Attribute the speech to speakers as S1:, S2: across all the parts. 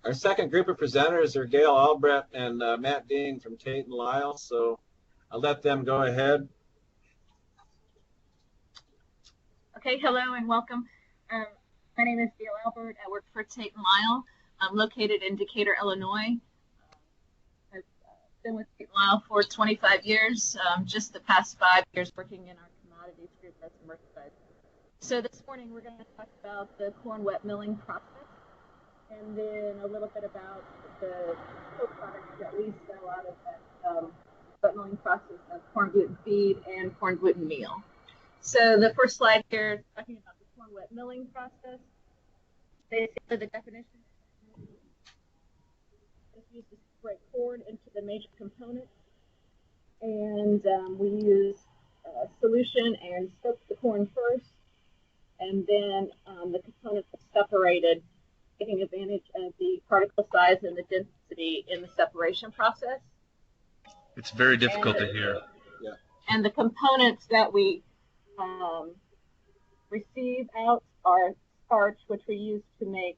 S1: Our second group of presenters are Gail Albrecht and Matt Dean from Tate & Lyle, so I'll let them go ahead.
S2: Okay, hello and welcome. My name is Gail Albert. I work for Tate & Lyle. I'm located in Decatur, Illinois. I've been with Tate & Lyle for 25 years, just the past 5 years working in our commodities group as a merchandise. So this morning we're going to talk about the corn wet milling process, and then a little bit about the co-products that we sell out of that wet milling process of corn gluten feed and corn gluten meal. So the first slide here is talking about the corn wet milling process. Basically, the definition is used to separate corn into the major components, and we use solution and soak the corn first, and then the components are separated, taking advantage of the particle size and the density in the separation process.
S3: It's very difficult to hear.
S1: Yeah.
S2: And the components that we receive out are starch, which we use to make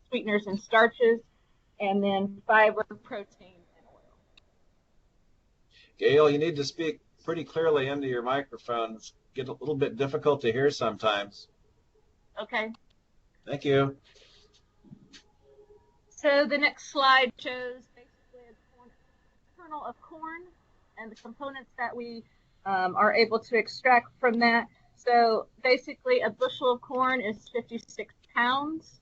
S2: sweeteners and starches, and then fiber, protein, and oil.
S1: Gail, you need to speak pretty clearly into your microphones. Get a little bit difficult to hear sometimes.
S2: Okay.
S1: Thank you.
S2: So the next slide shows basically a kernel of corn and the components that we are able to extract from that. So basically a bushel of corn is 56 pounds.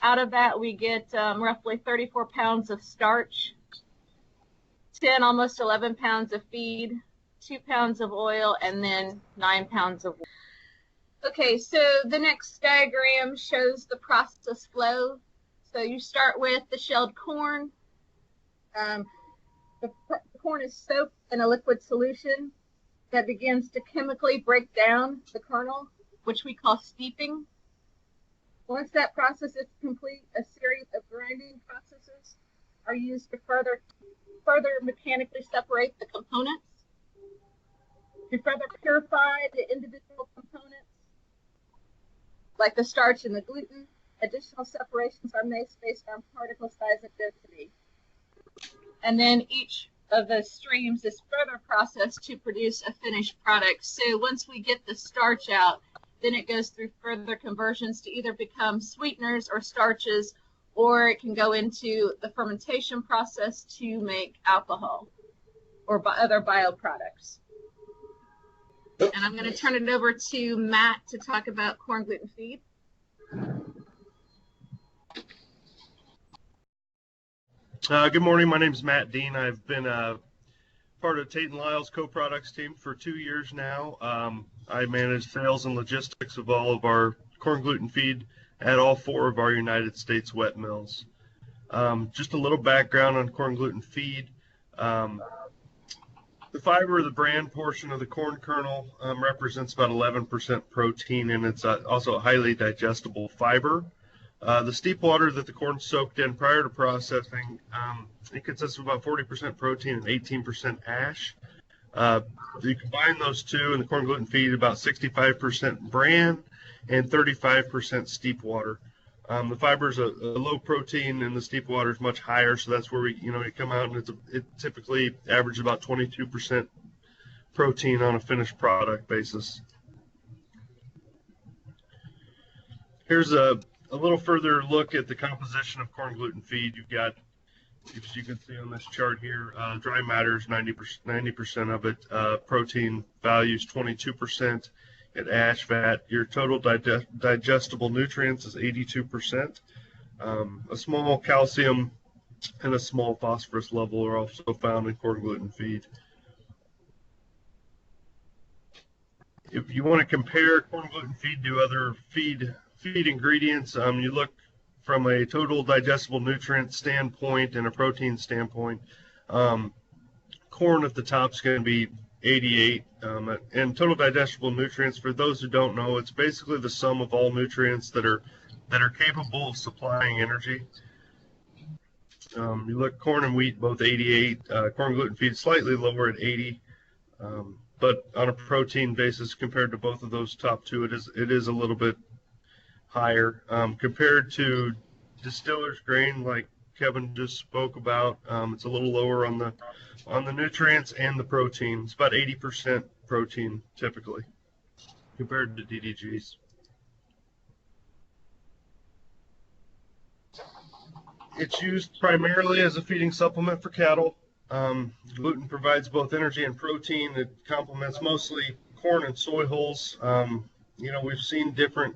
S2: Out of that we get roughly 34 pounds of starch, 10, almost 11 pounds of feed, 2 pounds of oil, and then 9 pounds of water. Okay, so the next diagram shows the process flow. So you start with the shelled corn. The corn is soaked in a liquid solution that begins to chemically break down the kernel, which we call steeping. Once that process is complete, a series of grinding processes are used to further mechanically separate the components. To further purify the individual components, like the starch and the gluten, additional separations are made based on particle size and density. And then each of the streams is further processed to produce a finished product. So once we get the starch out, then it goes through further conversions to either become sweeteners or starches, or it can go into the fermentation process to make alcohol or other bioproducts. And I'm going to turn it over to Matt to talk about corn gluten feed.
S3: Good morning. My name is Matt Dean. I've been part of Tate & Lyle's co-products team for 2 years now. I manage sales and logistics of all of our corn gluten feed at all 4 of our United States wet mills. Just a little background on corn gluten feed. The fiber, the bran portion of the corn kernel, represents about 11% protein, and it's also a highly digestible fiber. The steep water that the corn's soaked in prior to processing, it consists of about 40% protein and 18% ash. You combine those two in the corn gluten feed, about 65% bran and 35% steep water. The fiber is a low protein, and the steep water is much higher, so that's where we come out, and it typically averages about 22% protein on a finished product basis. Here's a little further look at the composition of corn gluten feed. You've got, as you can see on this chart here, dry matter is 90% of it, protein values 22%. At ash fat, your total digestible nutrients is 82%. A small calcium and a small phosphorus level are also found in corn gluten feed. If you want to compare corn gluten feed to other feed ingredients, you look from a total digestible nutrient standpoint and a protein standpoint. Corn at the top is going to be 88, and total digestible nutrients, for those who don't know, it's basically the sum of all nutrients that are capable of supplying energy. You look, corn and wheat both 88, corn gluten feed slightly lower at 80, but on a protein basis compared to both of those top two, it is a little bit higher. Compared to distiller's grain, like Kevin just spoke about. It's a little lower on the nutrients and the protein. It's about 80% protein typically compared to DDGs. It's used primarily as a feeding supplement for cattle. Gluten provides both energy and protein. It complements mostly corn and soy hulls. We've seen different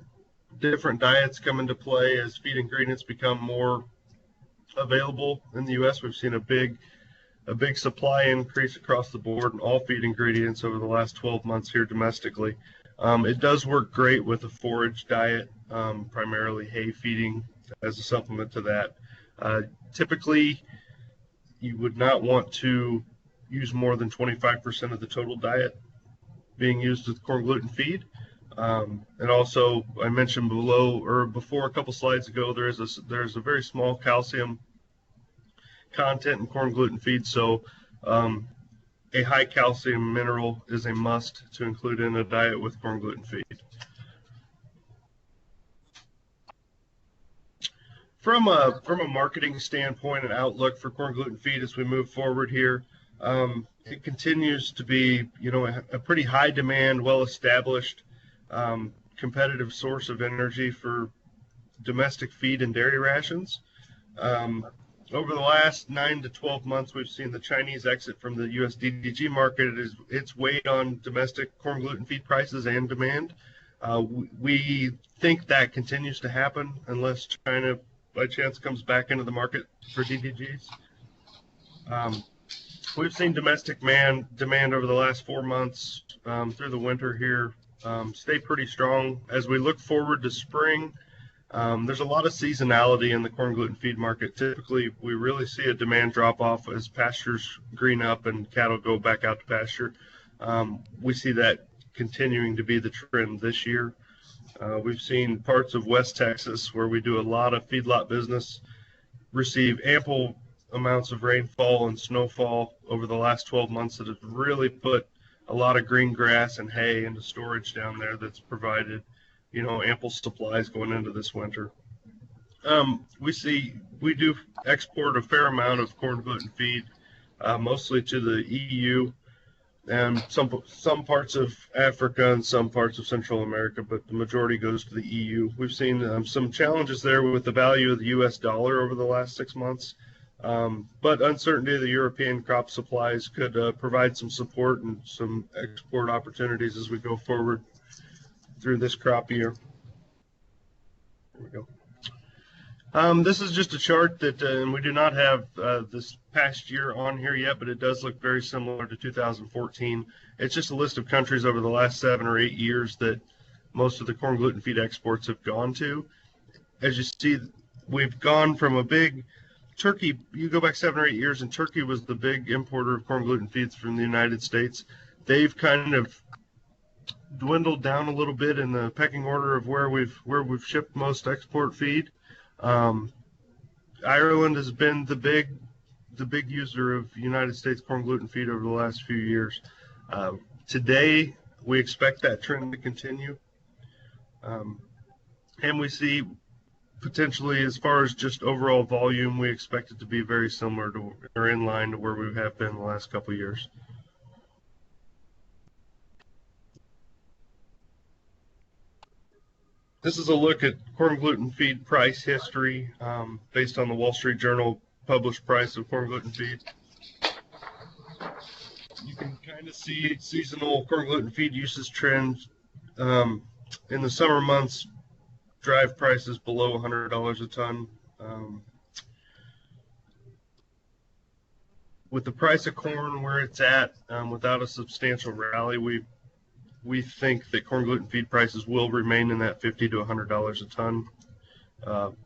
S3: diets come into play as feed ingredients become more available in the U.S. We've seen a big supply increase across the board in all feed ingredients over the last 12 months here domestically. It does work great with a forage diet, primarily hay feeding as a supplement to that. Typically, you would not want to use more than 25% of the total diet being used with corn gluten feed. And also, I mentioned before a couple slides ago, there's a very small calcium content in corn gluten feed, so a high calcium mineral is a must to include in a diet with corn gluten feed. From a marketing standpoint and outlook for corn gluten feed as we move forward here, it continues to be a pretty high demand, well established, competitive source of energy for domestic feed and dairy rations. Over the last 9 to 12 months, we've seen the Chinese exit from the U.S. DDG market. It's weighed on domestic corn gluten feed prices and demand. We think that continues to happen unless China by chance comes back into the market for DDGs. We've seen domestic demand over the last 4 months through the winter here stay pretty strong. As we look forward to spring, there's a lot of seasonality in the corn gluten feed market. Typically, we really see a demand drop off as pastures green up and cattle go back out to pasture. We see that continuing to be the trend this year. We've seen parts of West Texas, where we do a lot of feedlot business, receive ample amounts of rainfall and snowfall over the last 12 months that have really put a lot of green grass and hay into storage down there that's provided, ample supplies going into this winter. We do export a fair amount of corn gluten feed, mostly to the EU and some parts of Africa and some parts of Central America, but the majority goes to the EU. We've seen some challenges there with the value of the U.S. dollar over the last 6 months, but uncertainty of the European crop supplies could provide some support and some export opportunities as we go forward through this crop year. There we go. This is just a chart that, and we do not have this past year on here yet, but it does look very similar to 2014. It's just a list of countries over the last 7 or 8 years that most of the corn gluten feed exports have gone to. As you see, we've gone from a big Turkey. You go back 7 or 8 years, and Turkey was the big importer of corn gluten feeds from the United States. They've kind of dwindled down a little bit in the pecking order of where we've shipped most export feed. Ireland has been the big user of United States corn gluten feed over the last few years. Today, we expect that trend to continue, and we see potentially, as far as just overall volume, we expect it to be very similar to or in line to where we have been the last couple of years. This is a look at corn gluten feed price history based on the Wall Street Journal published price of corn gluten feed. You can kind of see seasonal corn gluten feed usage trends. In the summer months, drive prices below $100 a ton. With the price of corn where it's at, without a substantial rally, we think that corn gluten feed prices will remain in that $50 to $100 a ton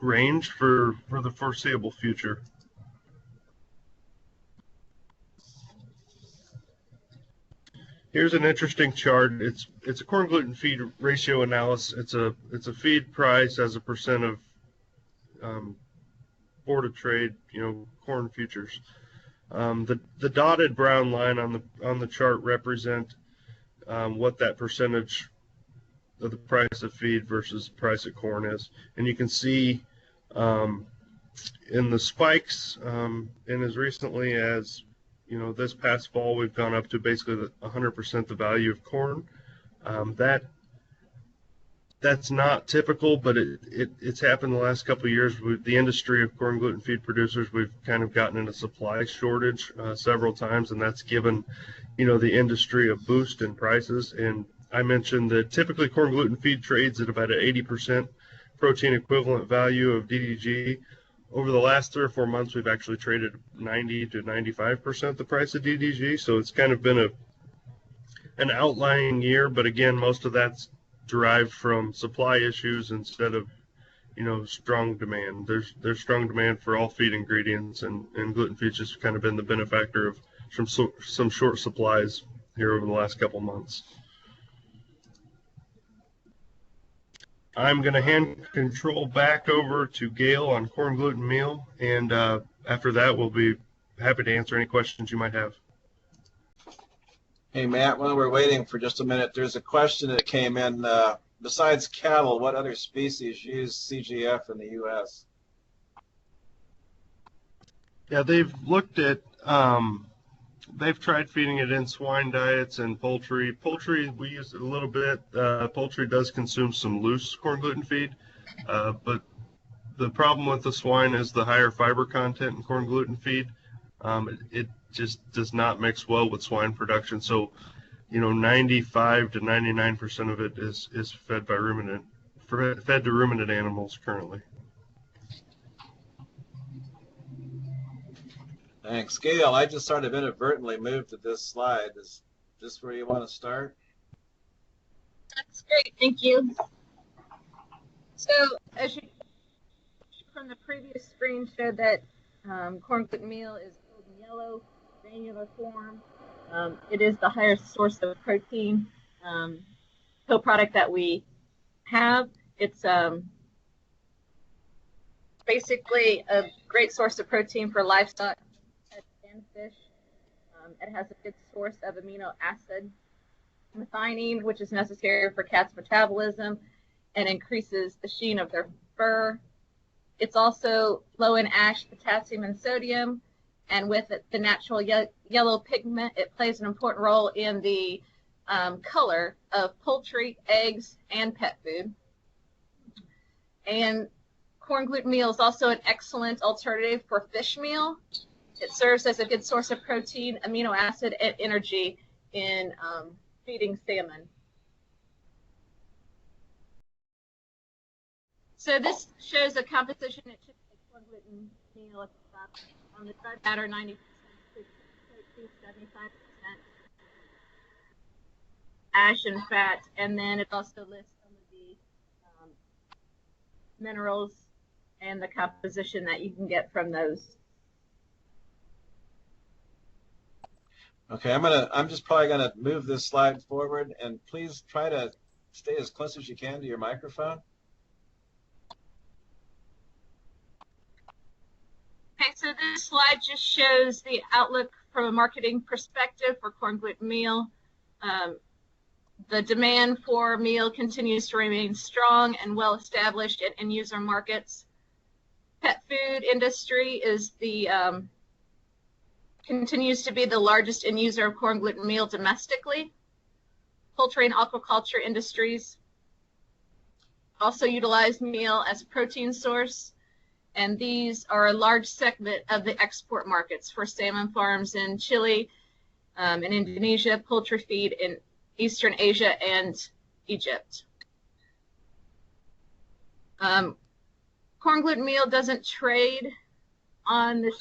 S3: range for the foreseeable future. Here's an interesting chart. It's a corn gluten feed ratio analysis. It's a feed price as a percent of Board of Trade, corn futures. The dotted brown line on the chart represent what that percentage of the price of feed versus the price of corn is. And you can see In the spikes, and as recently as this past fall, we've gone up to basically 100% the value of corn. That's not typical, but it's happened the last couple of years with the industry of corn gluten feed producers. We've kind of gotten in a supply shortage several times, and that's given the industry a boost in prices. And I mentioned that typically corn gluten feed trades at about an 80% protein equivalent value of DDG. Over the last 3 or 4 months, we've actually traded 90 to 95% the price of DDG. So it's kind of been an outlying year, but again, most of that's derived from supply issues instead of strong demand. There's strong demand for all feed ingredients, and gluten feed's just kind of been the benefactor of some short supplies here over the last couple months. I'm going to hand control back over to Gail on corn gluten meal, and after that we'll be happy to answer any questions you might have.
S1: Hey, Matt, while we're waiting for just a minute, there's a question that came in. Besides cattle, what other species use CGF in the U.S.?
S3: Yeah, they've looked at, they've tried feeding it in swine diets and poultry. Poultry, we use it a little bit. Poultry does consume some loose corn gluten feed, but the problem with the swine is the higher fiber content in corn gluten feed. It just does not mix well with swine production. So, 95 to 99% of it is fed to ruminant animals currently.
S1: Thanks. Gail, I just sort of inadvertently moved to this slide. Is this where you want to start?
S2: That's great. Thank you. So, as you from the previous screen showed that corn gluten meal is golden yellow, granular form. It is the highest source of protein co-product that we have. It's basically a great source of protein for livestock and fish. It has a good source of amino acid methionine, which is necessary for cats' metabolism and increases the sheen of their fur. It's also low in ash, potassium, and sodium. And with it, the natural yellow pigment, it plays an important role in the color of poultry, eggs, and pet food. And corn gluten meal is also an excellent alternative for fish meal. It serves as a good source of protein, amino acid, and energy in feeding salmon. So this shows a composition of corn gluten meal at the top. On the dry matter, 90%, 75% ash and fat, and then it also lists some of the minerals and the composition that you can get from those.
S1: Okay, I'm just probably gonna move this slide forward, and please try to stay as close as you can to your microphone.
S2: Okay, so this slide just shows the outlook from a marketing perspective for corn gluten meal. The demand for meal continues to remain strong and well established in end user markets. Pet food industry is continues to be the largest end user of corn gluten meal domestically. Poultry and aquaculture industries also utilize meal as a protein source. And these are a large segment of the export markets for salmon farms in Chile, in Indonesia, poultry feed in Eastern Asia and Egypt. Corn gluten meal doesn't trade on the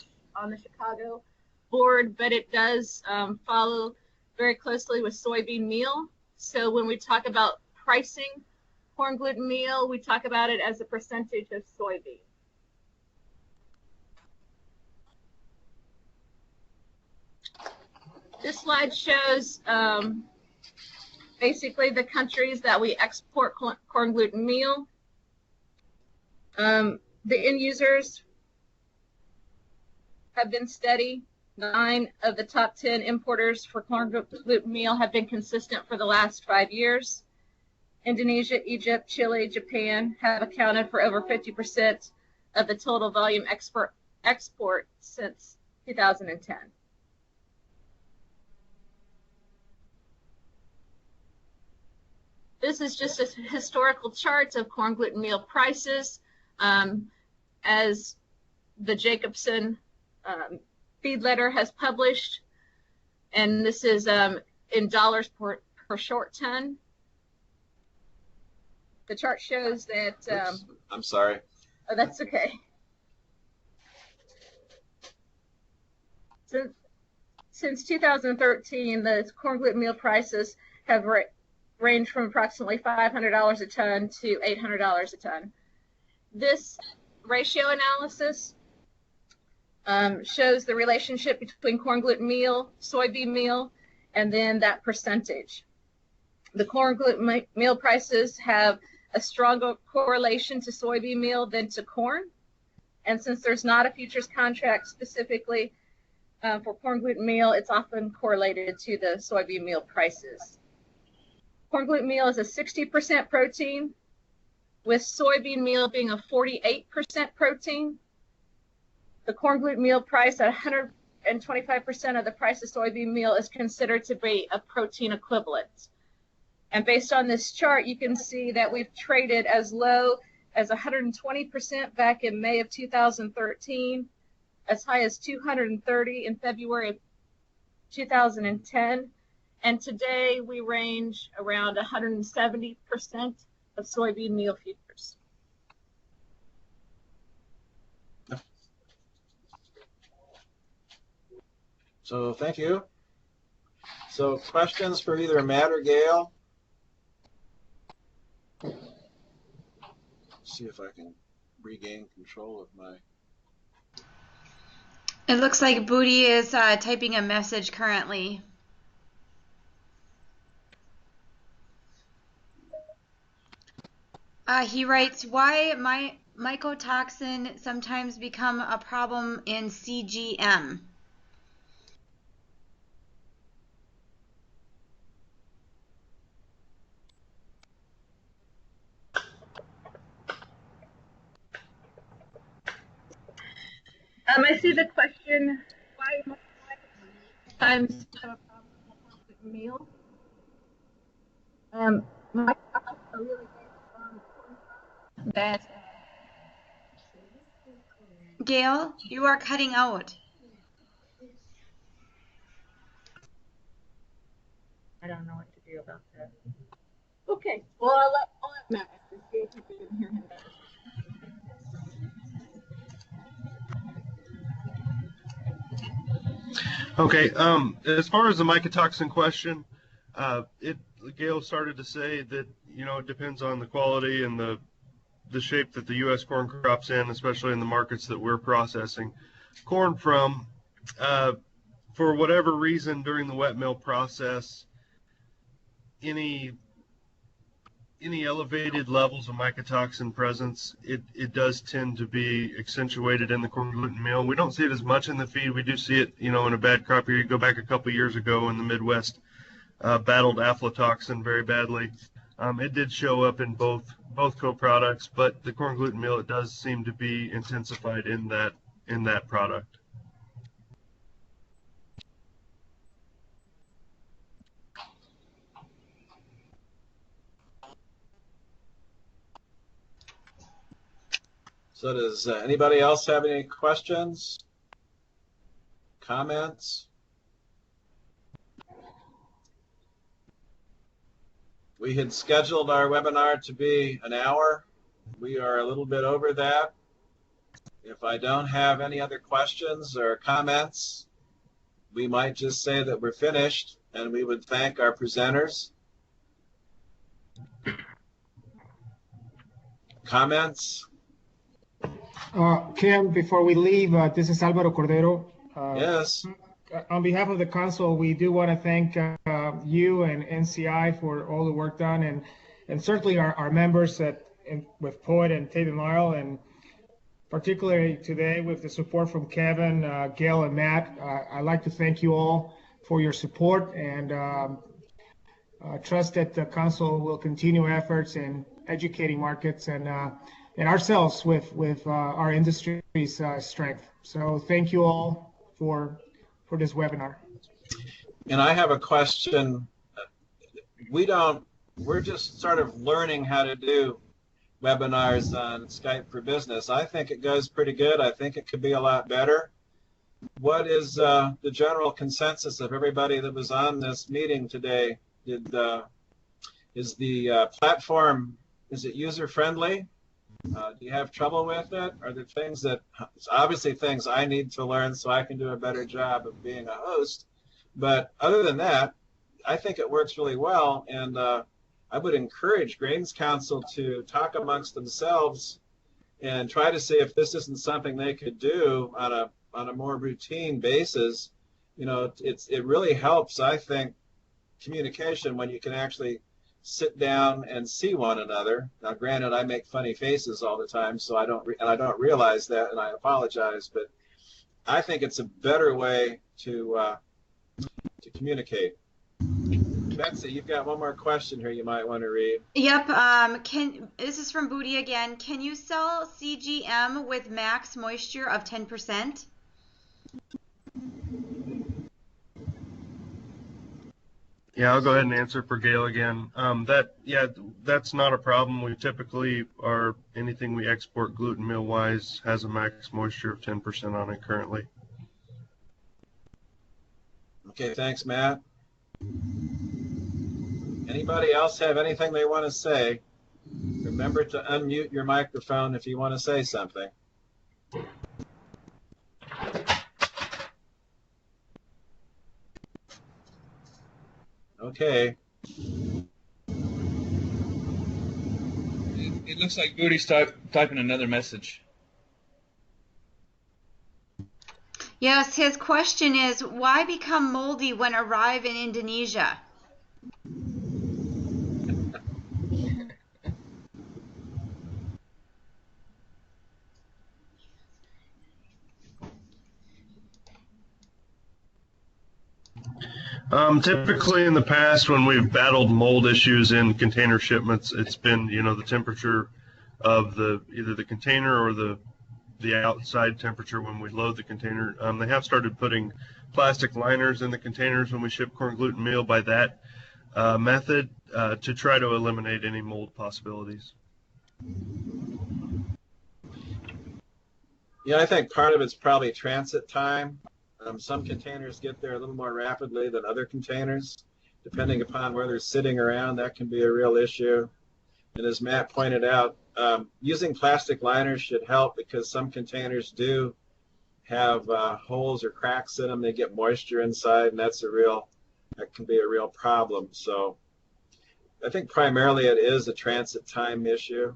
S2: Chicago board, but it does follow very closely with soybean meal. So when we talk about pricing corn gluten meal, we talk about it as a percentage of soybean. This slide shows basically the countries that we export corn gluten meal. The end users have been steady. 9 of the top 10 importers for corn gluten meal have been consistent for the last 5 years. Indonesia, Egypt, Chile, Japan have accounted for over 50% of the total volume export since 2010. This is just a historical chart of corn gluten meal prices as the Jacobson feed letter has published, and this is in dollars per short ton. The chart shows that.
S1: I'm sorry.
S2: Oh, that's okay. Since 2013, the corn gluten meal prices have ranged from approximately $500 a ton to $800 a ton. This ratio analysis shows the relationship between corn gluten meal, soybean meal, and then that percentage. The corn gluten meal prices have a stronger correlation to soybean meal than to corn. And since there's not a futures contract specifically for corn gluten meal, it's often correlated to the soybean meal prices. Corn gluten meal is a 60% protein, with soybean meal being a 48% protein. The corn gluten meal price at 125% of the price of soybean meal is considered to be a protein equivalent. And based on this chart, you can see that we've traded as low as 120% back in May of 2013, as high as 230 in February of 2010. And today we range around 170% of soybean meal futures.
S1: So thank you. So questions for either Matt or Gail? See if I can regain control of my.
S4: It looks like Booty is typing a message currently. He writes, why mycotoxin sometimes become a problem in CGM?
S2: I see the question, why sometimes have a problem with meal? My are really that.
S4: Gail, you are cutting out.
S2: I don't know what to do about that. Okay, well, I'll let Matt see if you can hear him better.
S3: Okay, as far as the mycotoxin question, Gail started to say that, it depends on the quality and the shape that the U.S. corn crop's in, especially in the markets that we're processing corn from. For whatever reason, during the wet mill process, any elevated levels of mycotoxin presence, it does tend to be accentuated in the corn gluten meal. We don't see it as much in the feed. We do see it, in a bad crop year. You go back a couple years ago in the Midwest, battled aflatoxin very badly. It did show up in both co-products, but the corn gluten meal, it does seem to be intensified in that product.
S1: So does anybody else have any questions, comments? We had scheduled our webinar to be an hour. We are a little bit over that. If I don't have any other questions or comments, we might just say that we're finished, and we would thank our presenters. Comments?
S5: Kim, before we leave, this is Alvaro Cordero.
S1: Yes.
S5: On behalf of the council, we do want to thank you and NCI for all the work done, and certainly our members with Poet and Tate and Lyle, and particularly today with the support from Kevin, Gail, and Matt. I'd like to thank you all for your support, and trust that the council will continue efforts in educating markets and ourselves with our industry's strength. So thank you all for this webinar.
S1: And I have a question. We're just sort of learning how to do webinars on Skype for Business. I think it goes pretty good. I think it could be a lot better. What is the general consensus of everybody that was on this meeting today? Is the platform, is it user-friendly? Do you have trouble with it? Are there things that, it's obviously things I need to learn so I can do a better job of being a host. But other than that, I think it works really well. And I would encourage Grains Council to talk amongst themselves and try to see if this isn't something they could do on a more routine basis. You know, it really helps, I think, communication when you can actually sit down and see one another. Now, granted, I make funny faces all the time, so I don't realize that, and I apologize. But I think it's a better way to communicate. Betsy, you've got one more question here you might want to read.
S4: Yep. This is from Booty again. Can you sell CGM with max moisture of 10%?
S3: Yeah, I'll go ahead and answer for Gail again. That's not a problem. We typically are, anything we export gluten meal wise has a max moisture of 10% on it currently.
S1: Okay, thanks, Matt. Anybody else have anything they want to say? Remember to unmute your microphone if you want to say something. Okay.
S6: It looks like Booty's typing another message.
S4: Yes, his question is, why become moldy when arrive in Indonesia?
S3: Typically in the past when we've battled mold issues in container shipments, it's been, the temperature of either the container or the outside temperature when we load the container. They have started putting plastic liners in the containers when we ship corn gluten meal by that method to try to eliminate any mold possibilities.
S1: Yeah, I think part of it's probably transit time. Some containers get there a little more rapidly than other containers. Depending upon where they're sitting around, that can be a real issue. And as Matt pointed out, using plastic liners should help because some containers do have holes or cracks in them. They get moisture inside, and that can be a real problem. So I think primarily it is a transit time issue.